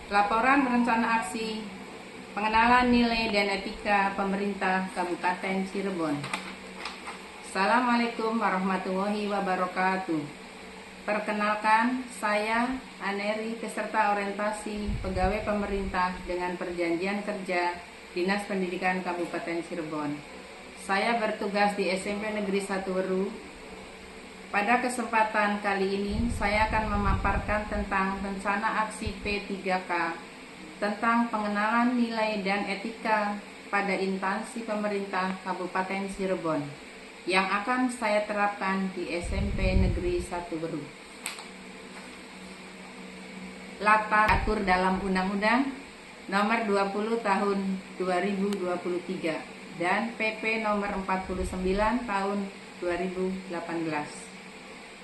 Laporan rencana aksi pengenalan nilai dan etika pemerintah Kabupaten Cirebon. Assalamualaikum warahmatullahi wabarakatuh. Perkenalkan, saya Aneri, peserta orientasi pegawai pemerintah dengan perjanjian kerja Dinas Pendidikan Kabupaten Cirebon. Saya bertugas di SMP Negeri 1 Weru. Pada kesempatan kali ini, saya akan memaparkan tentang rencana aksi P3K tentang pengenalan nilai dan etika pada instansi pemerintah Kabupaten Cirebon yang akan saya terapkan di SMP Negeri 1 Weru. Latar atur dalam Undang-Undang Nomor 20 Tahun 2023 dan PP Nomor 49 Tahun 2018.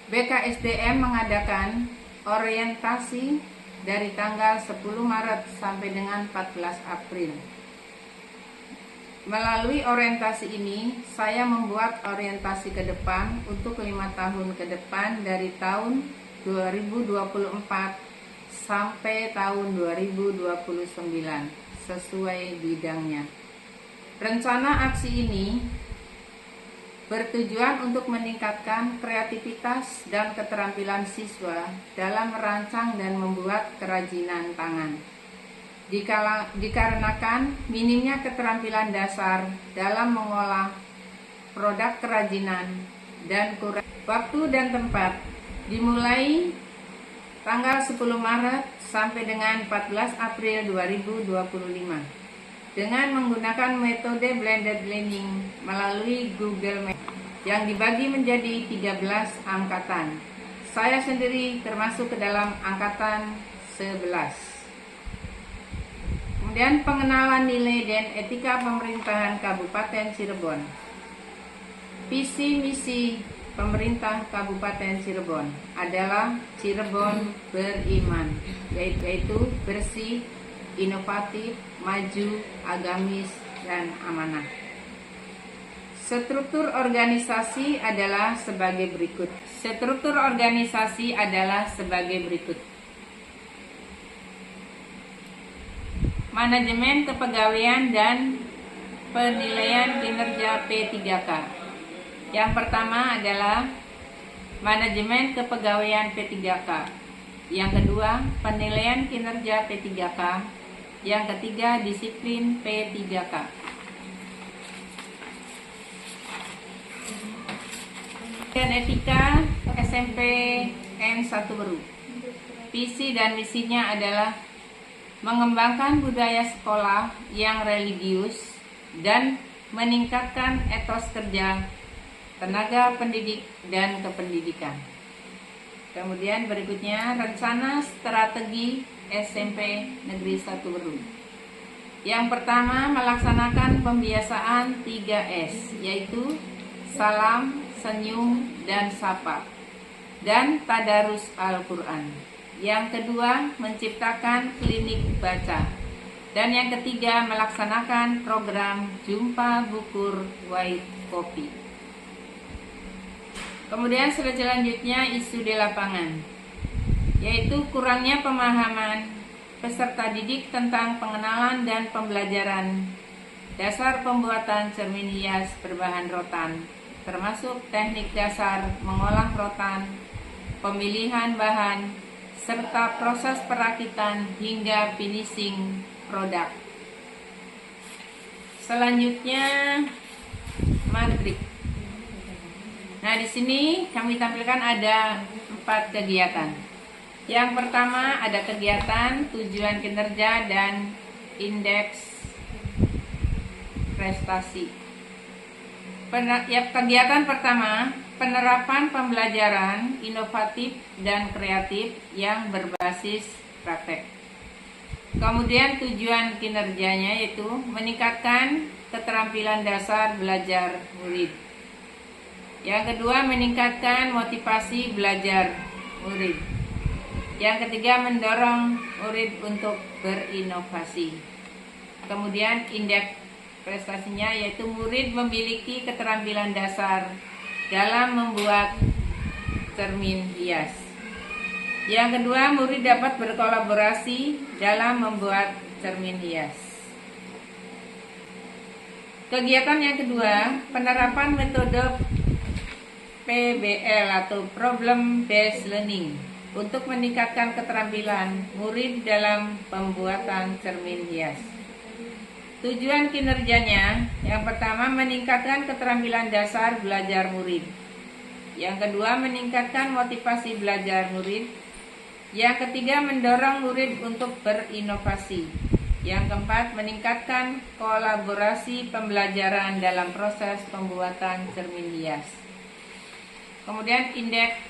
BKSDM mengadakan orientasi dari tanggal 10 Maret sampai dengan 14 April. Melalui orientasi ini, saya membuat orientasi ke depan untuk 5 tahun ke depan dari tahun 2024 sampai tahun 2029 sesuai bidangnya. Rencana aksi ini bertujuan untuk meningkatkan kreativitas dan keterampilan siswa dalam merancang dan membuat kerajinan tangan. Dikarenakan minimnya keterampilan dasar dalam mengolah produk kerajinan dan kurang waktu dan tempat, dimulai tanggal 10 Maret sampai dengan 14 April 2025. Dengan menggunakan metode blended learning melalui Google Meet yang dibagi menjadi 13 angkatan. Saya sendiri termasuk ke dalam angkatan 11. Kemudian pengenalan nilai dan etika pemerintahan Kabupaten Cirebon. Visi misi pemerintah Kabupaten Cirebon adalah Cirebon beriman, yaitu bersih, inovatif, maju, agamis, dan amanah. Struktur organisasi adalah sebagai berikut. Manajemen kepegawaian dan penilaian kinerja P3K. Yang pertama adalah manajemen kepegawaian P3K. Yang kedua, penilaian kinerja P3K. Yang ketiga, disiplin P3K. Dan etika SMP N1 Weru. Visi dan misinya adalah mengembangkan budaya sekolah yang religius dan meningkatkan etos kerja tenaga pendidik dan kependidikan. Kemudian berikutnya rencana strategi SMP Negeri 1 Weru. Yang pertama, melaksanakan pembiasaan 3S, yaitu salam, senyum, dan sapa, dan tadarus Al-Quran. Yang kedua, menciptakan klinik baca. Dan yang ketiga, melaksanakan program Jumpa Bukur White Kopi. Kemudian selanjutnya isu di lapangan, yaitu kurangnya pemahaman peserta didik tentang pengenalan dan pembelajaran dasar pembuatan cermin hias berbahan rotan, termasuk teknik dasar mengolah rotan, pemilihan bahan, serta proses perakitan hingga finishing produk. Selanjutnya maghrib. Nah, di sini kami tampilkan ada 4 kegiatan. Yang pertama ada kegiatan tujuan kinerja dan indeks prestasi. Kegiatan pertama, penerapan pembelajaran inovatif dan kreatif yang berbasis praktek. Kemudian tujuan kinerjanya yaitu meningkatkan keterampilan dasar belajar murid. Yang kedua, meningkatkan motivasi belajar murid. Yang ketiga, mendorong murid untuk berinovasi. Kemudian indeks prestasinya yaitu murid memiliki keterampilan dasar dalam membuat cermin hias. Yang kedua, murid dapat berkolaborasi dalam membuat cermin hias. Kegiatan yang kedua, penerapan metode PBL atau Problem Based Learning untuk meningkatkan keterampilan murid dalam pembuatan cermin hias. Tujuan kinerjanya, yang pertama meningkatkan keterampilan dasar belajar murid. Yang kedua, meningkatkan motivasi belajar murid. Yang ketiga, mendorong murid untuk berinovasi. Yang keempat, meningkatkan kolaborasi pembelajaran dalam proses pembuatan cermin hias. Kemudian indeks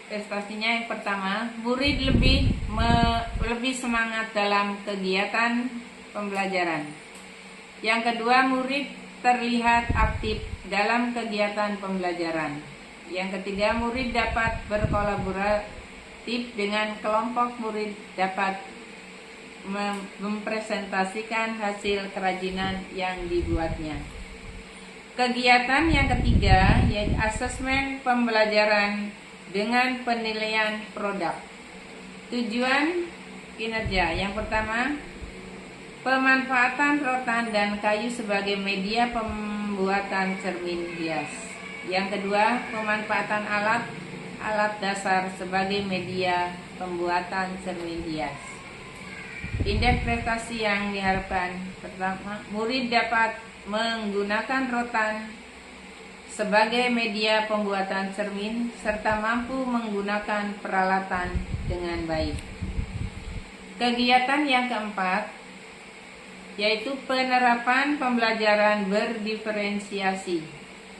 prestasinya, yang pertama, murid lebih semangat dalam kegiatan pembelajaran. Yang kedua, murid terlihat aktif dalam kegiatan pembelajaran. Yang ketiga, murid dapat berkolaborasi dengan kelompok murid, dapat mempresentasikan hasil kerajinan yang dibuatnya. Kegiatan yang ketiga yaitu asesmen pembelajaran dengan penilaian produk. Tujuan kinerja, yang pertama, pemanfaatan rotan dan kayu sebagai media pembuatan cermin hias. Yang kedua, pemanfaatan alat dasar sebagai media pembuatan cermin hias. Indeks prestasi yang diharapkan, pertama, murid dapat menggunakan rotan sebagai media pembuatan cermin serta mampu menggunakan peralatan dengan baik. Kegiatan yang keempat yaitu penerapan pembelajaran berdiferensiasi.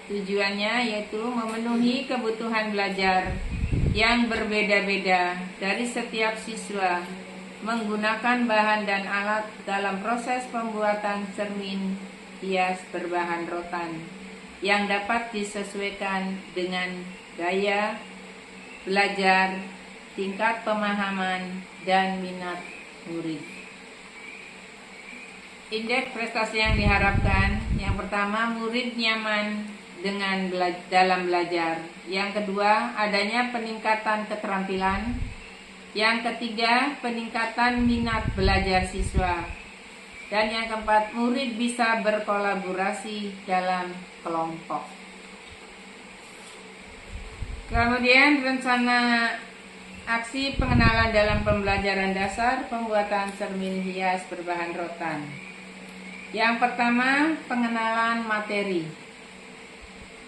Tujuannya yaitu memenuhi kebutuhan belajar yang berbeda-beda dari setiap siswa, menggunakan bahan dan alat dalam proses pembuatan cermin hias berbahan rotan yang dapat disesuaikan dengan gaya belajar, tingkat pemahaman, dan minat murid. Indeks prestasi yang diharapkan, yang pertama, murid nyaman dalam belajar. Yang kedua, adanya peningkatan keterampilan. Yang ketiga, peningkatan minat belajar siswa. Dan yang keempat, murid bisa berkolaborasi dalam kelompok. Kemudian rencana aksi pengenalan dalam pembelajaran dasar pembuatan cermin hias berbahan rotan. Yang pertama, pengenalan materi.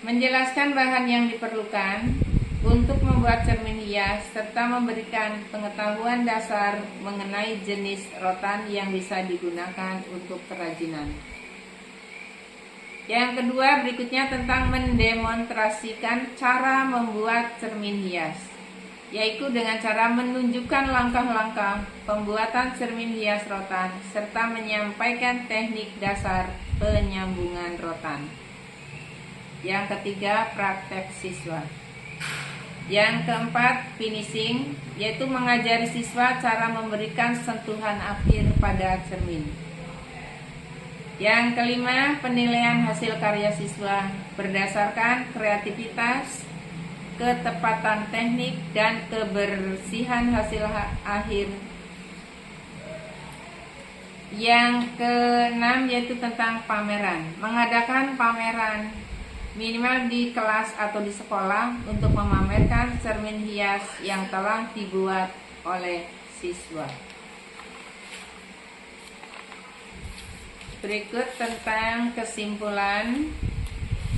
Menjelaskan bahan yang diperlukan untuk membuat cermin hias serta memberikan pengetahuan dasar mengenai jenis rotan yang bisa digunakan untuk kerajinan. Yang kedua, berikutnya tentang mendemonstrasikan cara membuat cermin hias, yaitu dengan cara menunjukkan langkah-langkah pembuatan cermin hias rotan serta menyampaikan teknik dasar penyambungan rotan. Yang ketiga, praktek siswa. Yang keempat, finishing, yaitu mengajari siswa cara memberikan sentuhan akhir pada cermin. Yang kelima, penilaian hasil karya siswa berdasarkan kreativitas, ketepatan teknik, dan kebersihan hasil akhir. Yang keenam yaitu tentang pameran. Mengadakan pameran minimal di kelas atau di sekolah untuk memamerkan cermin hias yang telah dibuat oleh siswa. Berikut tentang kesimpulan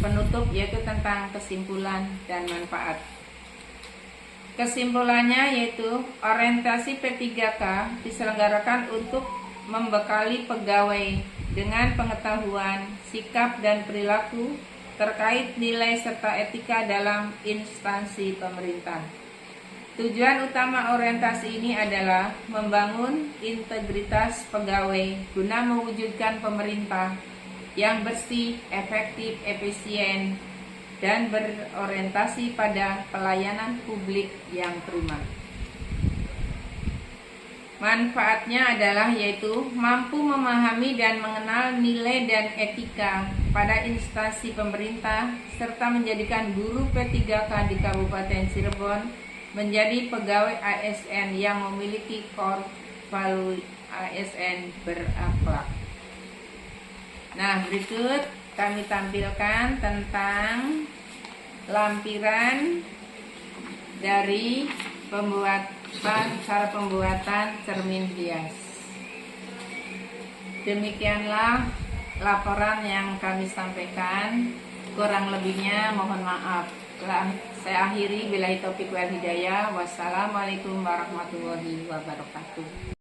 penutup, yaitu tentang kesimpulan dan manfaat. Kesimpulannya yaitu orientasi P3K diselenggarakan untuk membekali pegawai dengan pengetahuan, sikap, dan perilaku terkait nilai serta etika dalam instansi pemerintah. Tujuan utama orientasi ini adalah membangun integritas pegawai guna mewujudkan pemerintah yang bersih, efektif, efisien, dan berorientasi pada pelayanan publik yang prima. Manfaatnya adalah yaitu mampu memahami dan mengenal nilai dan etika pada instansi pemerintah serta menjadikan guru P3K di Kabupaten Cirebon menjadi pegawai ASN yang memiliki core value ASN berakhlak. Nah, berikut kami tampilkan tentang lampiran dari cara pembuatan cermin hias. Demikianlah laporan yang kami sampaikan. Kurang lebihnya mohon maaf. Saya akhiri, billahi taufiq wal hidayah. Wassalamualaikum warahmatullahi wabarakatuh.